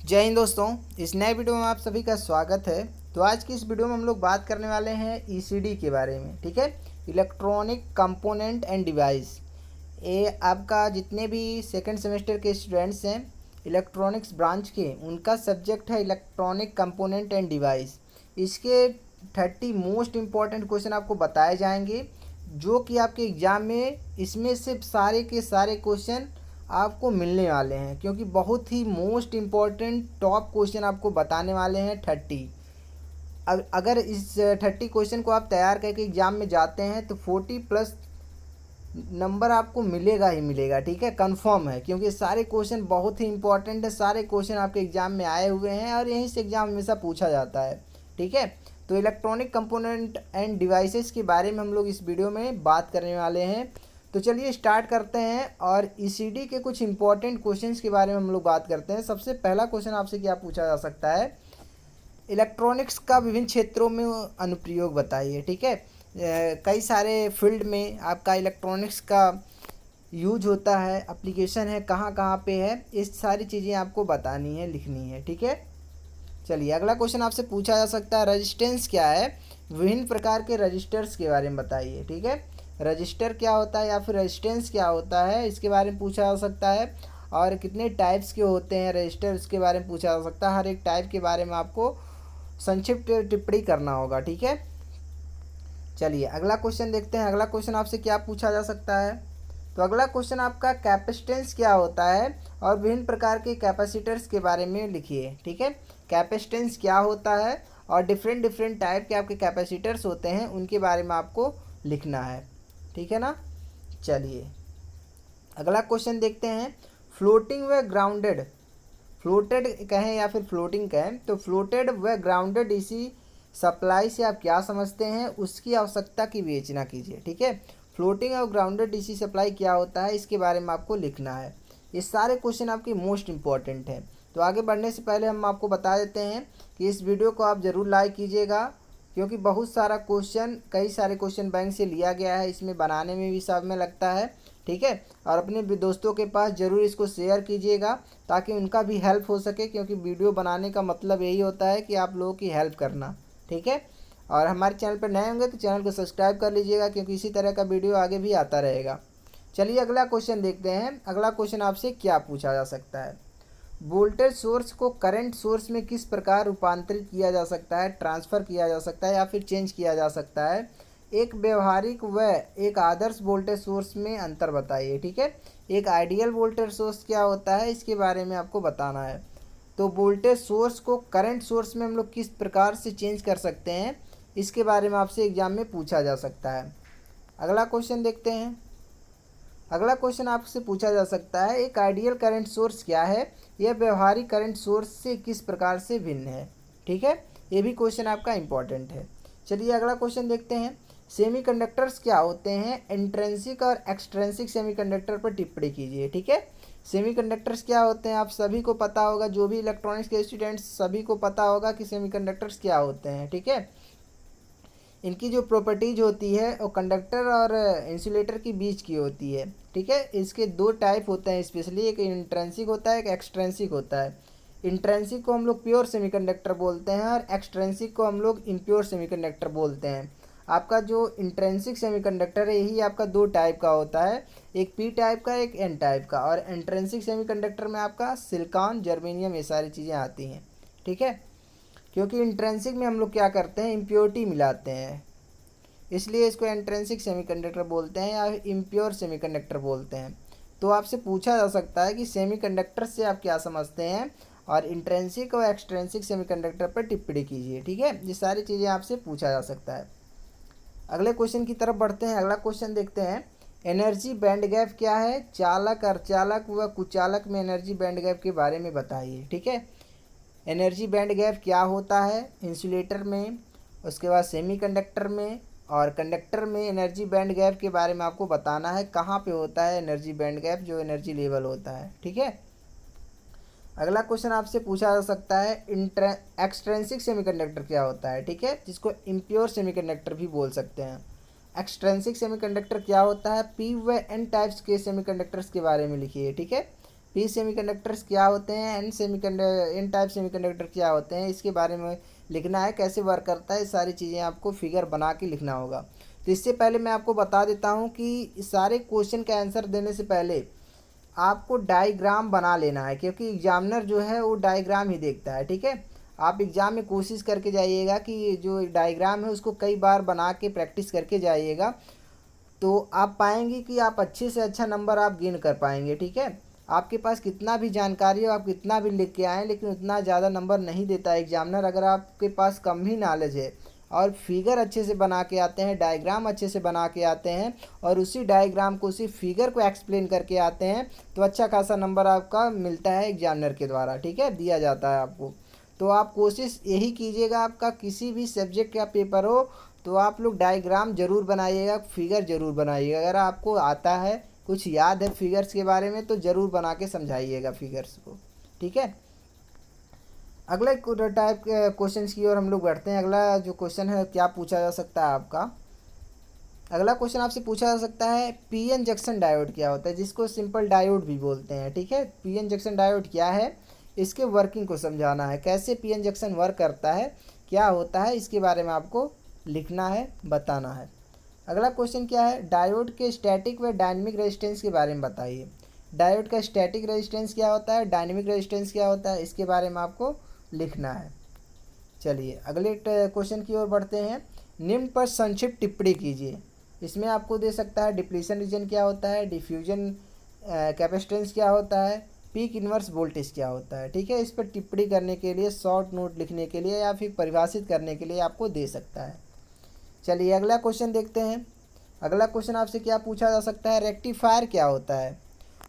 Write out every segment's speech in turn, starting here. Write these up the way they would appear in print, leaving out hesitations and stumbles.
जय हिंद दोस्तों। इस नए वीडियो में आप सभी का स्वागत है। तो आज की इस वीडियो में हम लोग बात करने वाले हैं ईसीडी के बारे में। ठीक है, इलेक्ट्रॉनिक कंपोनेंट एंड डिवाइस। ये आपका जितने भी सेकंड सेमेस्टर के स्टूडेंट्स हैं इलेक्ट्रॉनिक्स ब्रांच के, उनका सब्जेक्ट है इलेक्ट्रॉनिक कंपोनेंट एंड डिवाइस। इसके 30 मोस्ट इम्पॉर्टेंट क्वेश्चन आपको बताए जाएंगे जो कि आपके एग्ज़ाम में इसमें से सारे के सारे क्वेश्चन आपको मिलने वाले हैं, क्योंकि बहुत ही मोस्ट इम्पॉर्टेंट टॉप क्वेश्चन आपको बताने वाले हैं 30। अब अगर इस 30 क्वेश्चन को आप तैयार करके एग्ज़ाम में जाते हैं तो 40+ नंबर आपको मिलेगा ही मिलेगा। ठीक है, कंफर्म है, क्योंकि सारे क्वेश्चन बहुत ही इंपॉर्टेंट है। सारे क्वेश्चन आपके एग्ज़ाम में आए हुए हैं और यहीं से एग्ज़ाम हमेशा पूछा जाता है। ठीक है, तो इलेक्ट्रॉनिक कंपोनेंट एंड डिवाइसेस के बारे में हम लोग इस वीडियो में बात करने वाले हैं। तो चलिए स्टार्ट करते हैं और ईसीडी के कुछ इंपॉर्टेंट क्वेश्चंस के बारे में हम लोग बात करते हैं। सबसे पहला क्वेश्चन आपसे क्या पूछा जा सकता है, इलेक्ट्रॉनिक्स का विभिन्न क्षेत्रों में अनुप्रयोग बताइए। ठीक है, कई सारे फील्ड में आपका इलेक्ट्रॉनिक्स का यूज होता है, एप्लीकेशन है, कहाँ कहाँ पे है, इस सारी चीज़ें आपको बतानी है, लिखनी है। ठीक है, चलिए अगला क्वेश्चन आपसे पूछा जा सकता है, रजिस्टेंस क्या है, विभिन्न प्रकार के रजिस्टर्स के बारे में बताइए। ठीक है, रजिस्टर क्या होता है या फिर रेजिस्टेंस क्या होता है, इसके बारे में पूछा जा सकता है। और कितने टाइप्स के होते हैं रजिस्टर, इसके बारे में पूछा जा सकता है। हर एक टाइप के बारे में आपको संक्षिप्त टिप्पणी करना होगा। ठीक है, चलिए अगला क्वेश्चन देखते हैं। अगला क्वेश्चन आपसे क्या पूछा जा सकता है, तो अगला क्वेश्चन आपका कैपेसिटेंस क्या होता है और विभिन्न प्रकार के कैपेसिटर्स के बारे में लिखिए। ठीक है, कैपेसिटेंस क्या होता है और डिफरेंट डिफरेंट टाइप के आपके कैपेसिटर्स होते हैं, उनके बारे में आपको लिखना है। ठीक है ना, चलिए अगला क्वेश्चन देखते हैं। फ्लोटिंग व ग्राउंडेड, फ्लोटेड कहें या फिर फ्लोटिंग कहें, तो फ्लोटेड व ग्राउंडेड डीसी सप्लाई से आप क्या समझते हैं, उसकी आवश्यकता की विवेचना कीजिए। ठीक है, फ्लोटिंग और ग्राउंडेड डीसी सप्लाई क्या होता है, इसके बारे में आपको लिखना है। ये सारे क्वेश्चन आपके मोस्ट इंपॉर्टेंट हैं। तो आगे बढ़ने से पहले हम आपको बता देते हैं कि इस वीडियो को आप ज़रूर लाइक कीजिएगा, क्योंकि बहुत सारा क्वेश्चन, कई सारे क्वेश्चन बैंक से लिया गया है, इसमें बनाने में भी समय लगता है। ठीक है, और अपने भी दोस्तों के पास ज़रूर इसको शेयर कीजिएगा ताकि उनका भी हेल्प हो सके, क्योंकि वीडियो बनाने का मतलब यही होता है कि आप लोगों की हेल्प करना। ठीक है, और हमारे चैनल पर नए होंगे तो चैनल को सब्सक्राइब कर लीजिएगा, क्योंकि इसी तरह का वीडियो आगे भी आता रहेगा। चलिए अगला क्वेश्चन देखते हैं। अगला क्वेश्चन आपसे क्या पूछा जा सकता है, वोल्टेज सोर्स को करंट सोर्स में किस प्रकार रूपांतरित किया जा सकता है, ट्रांसफ़र किया जा सकता है या फिर चेंज किया जा सकता है। एक व्यवहारिक व एक आदर्श वोल्टेज सोर्स में अंतर बताइए। ठीक है, एक आइडियल वोल्टेज सोर्स क्या होता है, इसके बारे में आपको बताना है। तो वोल्टेज सोर्स को करंट सोर्स में हम लोग किस प्रकार से चेंज कर सकते हैं, इसके बारे में आपसे एग्जाम में पूछा जा सकता है। अगला क्वेश्चन देखते हैं। अगला क्वेश्चन आपसे पूछा जा सकता है, एक आइडियल करंट सोर्स क्या है, यह व्यवहारिक करंट सोर्स से किस प्रकार से भिन्न है। ठीक है, ये भी क्वेश्चन आपका इंपॉर्टेंट है। चलिए अगला क्वेश्चन देखते हैं। सेमीकंडक्टर्स क्या होते हैं, इंट्रिंसिक और एक्सट्रिंसिक सेमीकंडक्टर पर टिप्पणी कीजिए। ठीक है, सेमीकंडक्टर्स क्या होते हैं, आप सभी को पता होगा, जो भी इलेक्ट्रॉनिक्स के स्टूडेंट्स सभी को पता होगा कि सेमीकंडक्टर्स क्या होते हैं। ठीक है, इनकी जो प्रॉपर्टीज होती है वो कंडक्टर और इंसुलेटर के बीच की होती है। ठीक है, इसके दो टाइप होते हैं स्पेशली, एक इंट्रिंसिक होता है, एक एक्सट्रिंसिक होता है। इंट्रिंसिक को हम लोग प्योर सेमीकंडक्टर बोलते हैं और एक्सट्रिंसिक को हम लोग इम्प्योर सेमीकंडक्टर बोलते हैं। आपका जो इंट्रिंसिक सेमीकंडक्टर है यही आपका दो टाइप का होता है, एक पी टाइप का, एक एन टाइप का। और इंट्रिंसिक सेमीकंडक्टर में आपका सिलिकॉन, जर्मेनियम, ये सारी चीज़ें आती हैं। ठीक है, क्योंकि इंट्रिंसिक में हम लोग क्या करते हैं, इम्प्योरिटी मिलाते हैं, इसलिए इसको इंट्रिंसिक सेमीकंडक्टर बोलते हैं या इम्प्योर सेमीकंडक्टर बोलते हैं। तो आपसे पूछा जा सकता है कि सेमीकंडक्टर से आप क्या समझते हैं और इंट्रिंसिक और एक्सट्रिंसिक सेमीकंडक्टर पर टिप्पणी कीजिए। ठीक है, ये सारी चीज़ें आपसे पूछा जा सकता है। अगले क्वेश्चन की तरफ बढ़ते हैं। अगला क्वेश्चन देखते हैं, एनर्जी बैंड गैप क्या है, चालक, अर्धचालक व कुचालक में एनर्जी बैंड गैप के बारे में बताइए। ठीक है, एनर्जी बैंड गैप क्या होता है इंसुलेटर में, उसके बाद सेमीकंडक्टर में और कंडक्टर में एनर्जी बैंड गैप के बारे में आपको बताना है, कहाँ पे होता है एनर्जी बैंड गैप, जो एनर्जी लेवल होता है। ठीक है, अगला क्वेश्चन आपसे पूछा जा सकता है, एक्सट्रिंसिक सेमीकंडक्टर क्या होता है। ठीक है, जिसको इम्प्योर सेमीकंडक्टर भी बोल सकते हैं। एक्सट्रिंसिक सेमीकंडक्टर क्या होता है, पी व एन टाइप्स के सेमीकंडक्टर्स के बारे में लिखिए। ठीक है, पी सेमीकंडक्टर्स क्या होते हैं, एन टाइप सेमीकंडक्टर क्या होते हैं, इसके बारे में लिखना है, कैसे वर्क करता है, सारी चीज़ें आपको फिगर बना के लिखना होगा। तो इससे पहले मैं आपको बता देता हूँ कि सारे क्वेश्चन का आंसर देने से पहले आपको डायग्राम बना लेना है, क्योंकि एग्जामिनर जो है वो डायग्राम ही देखता है। ठीक है, आप एग्ज़ाम में कोशिश करके जाइएगा कि जो डायग्राम है उसको कई बार बना के प्रैक्टिस करके जाइएगा, तो आप पाएंगे कि आप अच्छे से अच्छा नंबर आप गेन कर पाएंगे। ठीक है, आपके पास कितना भी जानकारी हो, आप कितना भी लिख के आएँ, लेकिन उतना ज़्यादा नंबर नहीं देता है एग्जामिनर अगर आपके पास कम ही नॉलेज है और फिगर अच्छे से बना के आते हैं, डायग्राम अच्छे से बना के आते हैं और उसी डायग्राम को, उसी फिगर को एक्सप्लेन करके आते हैं, तो अच्छा खासा नंबर आपका मिलता है एग्जामिनर के द्वारा। ठीक है, दिया जाता है आपको। तो आप कोशिश यही कीजिएगा, आपका किसी भी सब्जेक्ट का पेपर हो तो आप लोग डायग्राम ज़रूर बनाइएगा, फिगर ज़रूर बनाइएगा। अगर आपको आता है, कुछ याद है फिगर्स के बारे में, तो ज़रूर बना के समझाइएगा फिगर्स को। ठीक है, अगला टाइप क्वेश्चन की ओर हम लोग बढ़ते हैं। अगला जो क्वेश्चन है क्या पूछा जा सकता है आपका, अगला क्वेश्चन आपसे पूछा जा सकता है पीएन जंक्शन डायोड क्या होता है, जिसको सिंपल डायोड भी बोलते हैं। ठीक है, पीएन जंक्शन डायोड क्या है, इसके वर्किंग को समझाना है, कैसे पीएन जंक्शन वर्क करता है, क्या होता है, इसके बारे में आपको लिखना है, बताना है। अगला क्वेश्चन क्या है, डायोड के स्टैटिक व डायनेमिक रेजिस्टेंस के बारे में बताइए। डायोड का स्टैटिक रेजिस्टेंस क्या होता है, डायनेमिक रेजिस्टेंस क्या होता है, इसके बारे में आपको लिखना है। चलिए अगले क्वेश्चन की ओर बढ़ते हैं। निम्न पर संक्षिप्त टिप्पणी कीजिए। इसमें आपको दे सकता है डिप्लीशन रीजन क्या होता है, डिफ्यूजन कैपेसिटेंस क्या होता है, पीक इन्वर्स वोल्टेज क्या होता है। ठीक है, इस पर टिप्पणी करने के लिए, शॉर्ट नोट लिखने के लिए या फिर परिभाषित करने के लिए आपको दे सकता है। चलिए अगला क्वेश्चन देखते हैं। अगला क्वेश्चन आपसे क्या पूछा जा सकता है, रेक्टिफायर क्या होता है,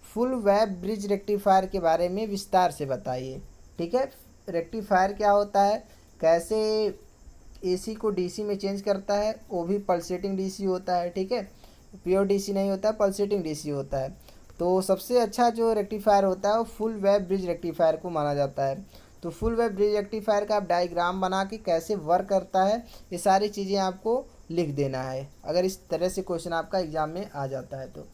फुल वेव ब्रिज रेक्टिफायर के बारे में विस्तार से बताइए। ठीक है, रेक्टिफायर क्या होता है, कैसे एसी को डीसी में चेंज करता है, वो भी पल्सेटिंग डीसी होता है। ठीक है, प्योर डीसी नहीं होता, पल्सेटिंग डीसी होता है। तो सबसे अच्छा जो रेक्टिफायर होता है वो फुल वेव ब्रिज रेक्टिफायर को माना जाता है। तो फुल वेव ब्रिज रेक्टिफायर का आप डायग्राम बना के कैसे वर्क करता है, ये सारी चीज़ें आपको लिख देना है, अगर इस तरह से क्वेश्चन आपका एग्जाम में आ जाता है तो।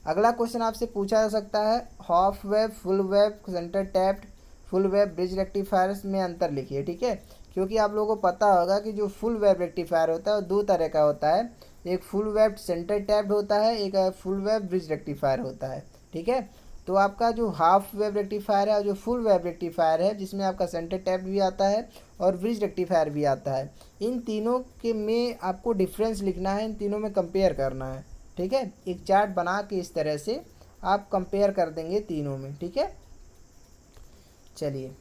अगला क्वेश्चन आपसे पूछा जा सकता है half wave, full wave, centre tapped, full wave bridge rectifiers में अंतर लिखिए। ठीक है, क्योंकि आप लोगों को पता होगा कि जो फुल वेव रेक्टिफायर होता है वो दो तरह का होता है, एक फुल वेव सेंटर टैप्ड होता है, एक फुल वेव ब्रिज रेक्टिफायर होता है। ठीक है, तो आपका जो हाफ वेव रेक्टिफायर है और जो फुल वेव रेक्टिफायर है, जिसमें आपका सेंटर टैप्ड भी आता है और ब्रिज रेक्टिफायर भी आता है, इन तीनों के में आपको डिफरेंस लिखना है, इन तीनों में कंपेयर करना है। ठीक है, एक चार्ट बना के इस तरह से आप कंपेयर कर देंगे तीनों में। ठीक है, चलिए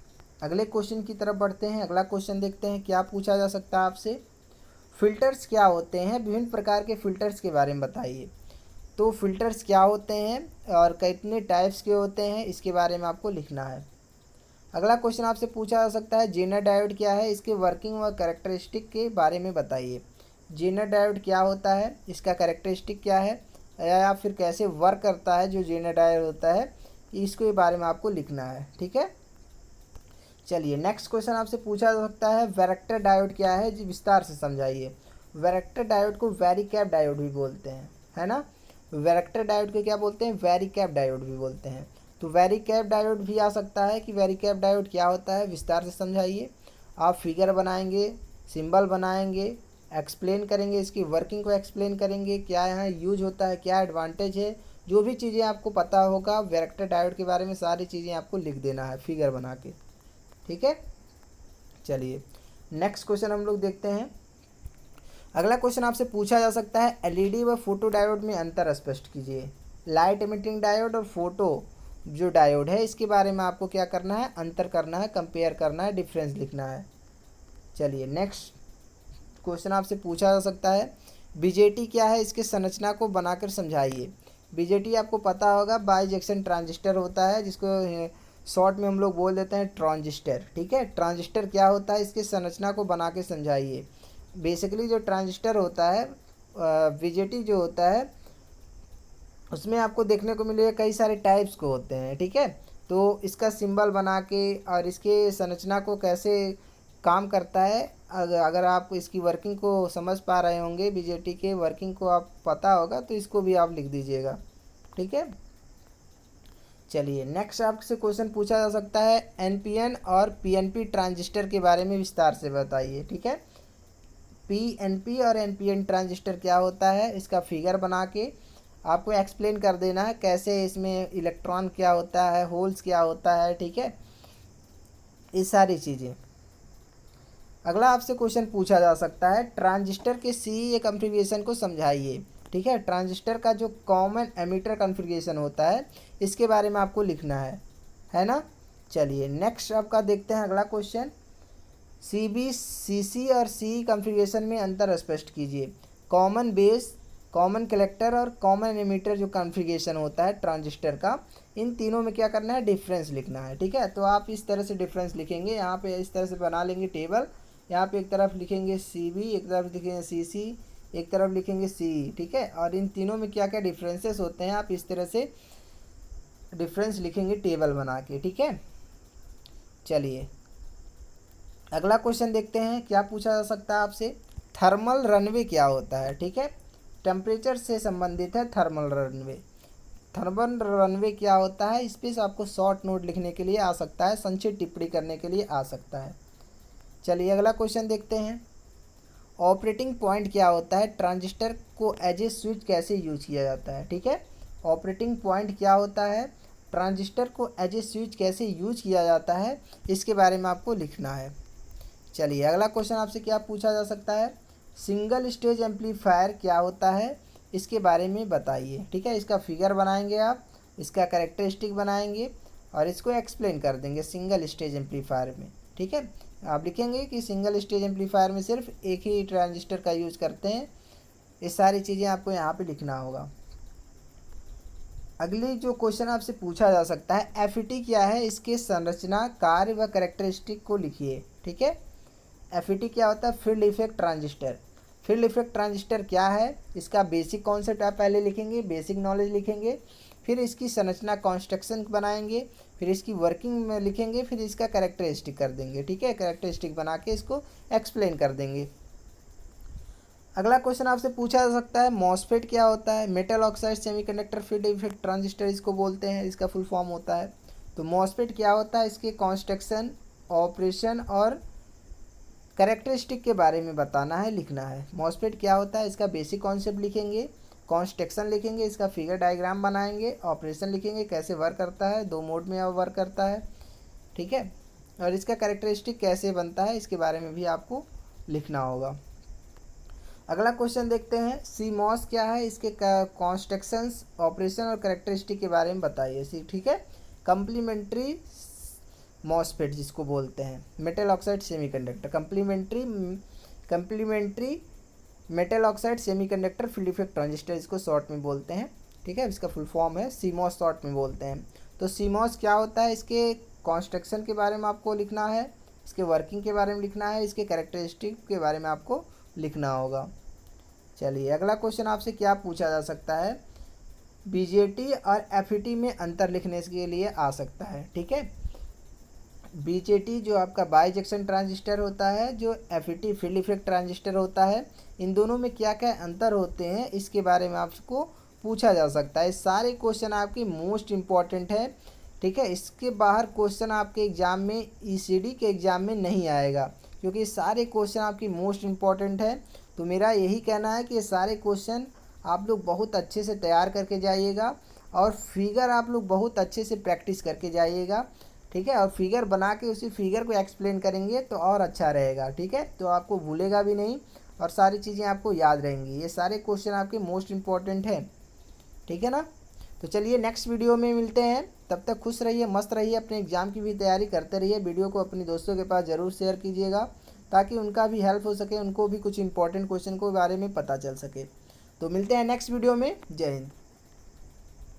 अगले क्वेश्चन की तरफ बढ़ते हैं। अगला क्वेश्चन देखते हैं क्या पूछा जा सकता है आपसे, फिल्टर्स क्या होते हैं, विभिन्न प्रकार के फिल्टर्स के बारे में बताइए। तो फिल्टर्स क्या होते हैं और कितने टाइप्स के होते हैं, इसके बारे में आपको लिखना है। अगला क्वेश्चन आपसे पूछा जा सकता है जेनर डायोड क्या है, इसके वर्किंग व कैरेक्टरिस्टिक के बारे में बताइए। जेनर डायोड क्या होता है, इसका कैरेक्टरिस्टिक क्या है, या फिर कैसे वर्क करता है जो जेनर डायोड होता है, इसके बारे में आपको लिखना है। ठीक है, चलिए नेक्स्ट क्वेश्चन आपसे पूछा जा सकता है वैरेक्टर डायोड क्या है, जी विस्तार से समझाइए। वैरेक्टर डायोड को वैरिकैप डायोड भी बोलते हैं, है ना। वैरेक्टर डायोड को क्या बोलते हैं, वैरिकैप डायोड भी बोलते हैं। तो वैरिकैप डायोड भी आ सकता है कि वैरिकैप डायोड क्या होता है, विस्तार से समझाइए। आप फिगर बनाएंगे, सिंबल बनाएंगे, एक्सप्लेन करेंगे, इसकी वर्किंग को एक्सप्लेन करेंगे, क्या यहाँ यूज होता है, क्या एडवांटेज है, जो भी चीज़ें आपको पता होगा वैरेक्टर डायोड के बारे में सारी चीज़ें आपको लिख देना है फिगर बना के। ठीक है, चलिए नेक्स्ट क्वेश्चन हम लोग देखते हैं। अगला क्वेश्चन आपसे पूछा जा सकता है एलईडी व फोटो डायोड में अंतर स्पष्ट कीजिए। लाइट एमिटिंग डायोड और फोटो जो डायोड है, इसके बारे में आपको क्या करना है, अंतर करना है, कंपेयर करना है, डिफरेंस लिखना है। चलिए नेक्स्ट क्वेश्चन आपसे पूछा जा सकता है बीजेटी क्या है, इसके संरचना को बनाकर समझाइए। बीजेटी आपको पता होगा बाई जंक्शन ट्रांजिस्टर होता है, जिसको शॉर्ट में हम लोग बोल देते हैं ट्रांजिस्टर। ठीक है, ट्रांजिस्टर क्या होता है, इसकी संरचना को बना के समझाइए। बेसिकली जो ट्रांजिस्टर होता है, बीजेटी जो होता है, उसमें आपको देखने को मिलेगा कई सारे टाइप्स को होते हैं। ठीक है, तो इसका सिंबल बना के और इसके संरचना को कैसे काम करता है, अगर आप इसकी वर्किंग को समझ पा रहे होंगे, बीजेटी के वर्किंग को आप पता होगा, तो इसको भी आप लिख दीजिएगा। ठीक है, चलिए नेक्स्ट आपसे क्वेश्चन पूछा जा सकता है एनपीएन और पीएनपी ट्रांजिस्टर के बारे में विस्तार से बताइए। ठीक है, पीएनपी और एनपीएन ट्रांजिस्टर क्या होता है, इसका फिगर बना के आपको एक्सप्लेन कर देना है कैसे इसमें इलेक्ट्रॉन क्या होता है, होल्स क्या होता है। ठीक है, ये सारी चीज़ें। अगला आपसे क्वेश्चन पूछा जा सकता है ट्रांजिस्टर के सीई कॉन्फ़िगरेशन को समझाइए। ठीक है, ट्रांजिस्टर का जो कॉमन एमिटर कॉन्फ़िगरेशन होता है इसके बारे में आपको लिखना है ना। चलिए नेक्स्ट आपका देखते हैं अगला क्वेश्चन, सीबी सीसी और सीई कॉन्फ़िगरेशन में अंतर स्पष्ट कीजिए। कॉमन बेस, कॉमन कलेक्टर और कॉमन एमिटर जो कॉन्फ़िगरेशन होता है ट्रांजिस्टर का, इन तीनों में क्या करना है, डिफरेंस लिखना है। ठीक है, तो आप इस तरह से डिफरेंस लिखेंगे, यहाँ पे इस तरह से बना लेंगे टेबल। यहाँ पे एक तरफ लिखेंगे सीबी, एक तरफ लिखेंगे सीसी, एक तरफ लिखेंगे सीई। ठीक है, और इन तीनों में क्या क्या डिफरेंसेस होते हैं आप इस तरह से डिफरेंस लिखेंगे टेबल बना के। ठीक है, चलिए अगला क्वेश्चन देखते हैं क्या पूछा जा सकता है आपसे, थर्मल रनवे क्या होता है। ठीक है, टेम्परेचर से संबंधित है थर्मल रनवे। थर्मल रनवे क्या होता है, इस पर आपको शॉर्ट नोट लिखने के लिए आ सकता है, संक्षिप्त टिप्पणी करने के लिए आ सकता है। चलिए अगला क्वेश्चन देखते हैं, ऑपरेटिंग पॉइंट क्या होता है, ट्रांजिस्टर को एज ए स्विच कैसे यूज किया जाता है। ठीक है, ऑपरेटिंग पॉइंट क्या होता है, ट्रांजिस्टर को एज ए स्विच कैसे यूज किया जाता है, इसके बारे में आपको लिखना है। चलिए अगला क्वेश्चन आपसे क्या पूछा जा सकता है, सिंगल स्टेज एम्पलीफायर क्या होता है, इसके बारे में बताइए। ठीक है, इसका फिगर बनाएंगे आप, इसका कैरेक्टरिस्टिक बनाएंगे और इसको एक्सप्लेन कर देंगे सिंगल स्टेज एम्पलीफायर में। ठीक है, आप लिखेंगे कि सिंगल स्टेज एम्पलीफायर में सिर्फ एक ही ट्रांजिस्टर का यूज़ करते हैं। ये सारी चीज़ें आपको यहाँ पे लिखना होगा। अगली जो क्वेश्चन आपसे पूछा जा सकता है, एफईटी क्या है, इसके संरचना, कार्य व कैरेक्टरिस्टिक को लिखिए। ठीक है, एफईटी क्या होता है, field effect transistor. Field effect transistor क्या है, इसका बेसिक कॉन्सेप्ट आप पहले लिखेंगे, बेसिक नॉलेज लिखेंगे, फिर इसकी संरचना कॉन्स्ट्रक्शन बनाएंगे, फिर इसकी वर्किंग में लिखेंगे, फिर इसका कैरेक्टरिस्टिक कर देंगे। ठीक है, कैरेक्टरिस्टिक बना के इसको एक्सप्लेन कर देंगे। अगला क्वेश्चन आपसे पूछा जा सकता है, मॉसफेट क्या होता है, metal oxide semiconductor field effect transistor इसको बोलते हैं, इसका फुल फॉर्म होता है। तो मॉसफेट क्या होता है, इसके कॉन्स्ट्रक्शन, ऑपरेशन और कैरेक्टरिस्टिक के बारे में बताना है, लिखना है। मॉसफेट क्या होता है, इसका बेसिक कॉन्सेप्ट लिखेंगे, कॉन्स्ट्रक्शन लिखेंगे, इसका फिगर डायग्राम बनाएंगे, ऑपरेशन लिखेंगे कैसे वर्क करता है, दो मोड में वर्क करता है। ठीक है, और इसका कैरेक्टरिस्टिक कैसे बनता है इसके बारे में भी आपको लिखना होगा। अगला क्वेश्चन देखते हैं, सीमॉस क्या है, इसके कॉन्स्ट्रक्शंस, ऑपरेशन और कैरेक्टरिस्टिक के बारे में बताइए। ठीक है, कंप्लीमेंट्री मॉसफेट जिसको बोलते हैं, metal oxide semiconductor, complementary metal oxide semiconductor field effect transistor इसको शॉर्ट में बोलते हैं। ठीक है, इसका फुल फॉर्म है सीमॉस, शॉर्ट में बोलते हैं। तो सीमॉस क्या होता है, इसके कॉन्स्ट्रक्शन के बारे में आपको लिखना है, इसके वर्किंग के बारे में लिखना है, इसके कैरेक्टरिस्टिक के बारे में आपको लिखना होगा। चलिए अगला क्वेश्चन आपसे क्या पूछा जा सकता है, बीजेटी और एफईटी में अंतर लिखने के लिए आ सकता है। ठीक है, बीजेटी जो आपका बाई जंक्शन ट्रांजिस्टर होता है, जो एफईटी फील्ड इफेक्ट ट्रांजिस्टर होता है, इन दोनों में क्या क्या अंतर होते हैं इसके बारे में आपको पूछा जा सकता है। सारे क्वेश्चन आपके मोस्ट इम्पॉर्टेंट है। ठीक है, इसके बाहर क्वेश्चन आपके एग्ज़ाम में, ईसीडी के एग्ज़ाम में नहीं आएगा, क्योंकि सारे क्वेश्चन आपकी मोस्ट इम्पॉर्टेंट है। तो मेरा यही कहना है कि ये सारे क्वेश्चन आप लोग बहुत अच्छे से तैयार करके जाइएगा और फिगर आप लोग बहुत अच्छे से प्रैक्टिस करके जाइएगा। ठीक है, और फिगर बना के उसी फिगर को एक्सप्लेन करेंगे तो और अच्छा रहेगा। ठीक है, तो आपको भूलेगा भी नहीं और सारी चीज़ें आपको याद रहेंगी। ये सारे क्वेश्चन आपके मोस्ट इम्पॉर्टेंट हैं। ठीक है ना, तो चलिए नेक्स्ट वीडियो में मिलते हैं। तब तक खुश रहिए, मस्त रहिए, अपने एग्ज़ाम की भी तैयारी करते रहिए। वीडियो को अपने दोस्तों के पास ज़रूर शेयर कीजिएगा ताकि उनका भी हेल्प हो सके, उनको भी कुछ इंपॉर्टेंट क्वेश्चन के बारे में पता चल सके। तो मिलते हैं नेक्स्ट वीडियो में। जय हिंद।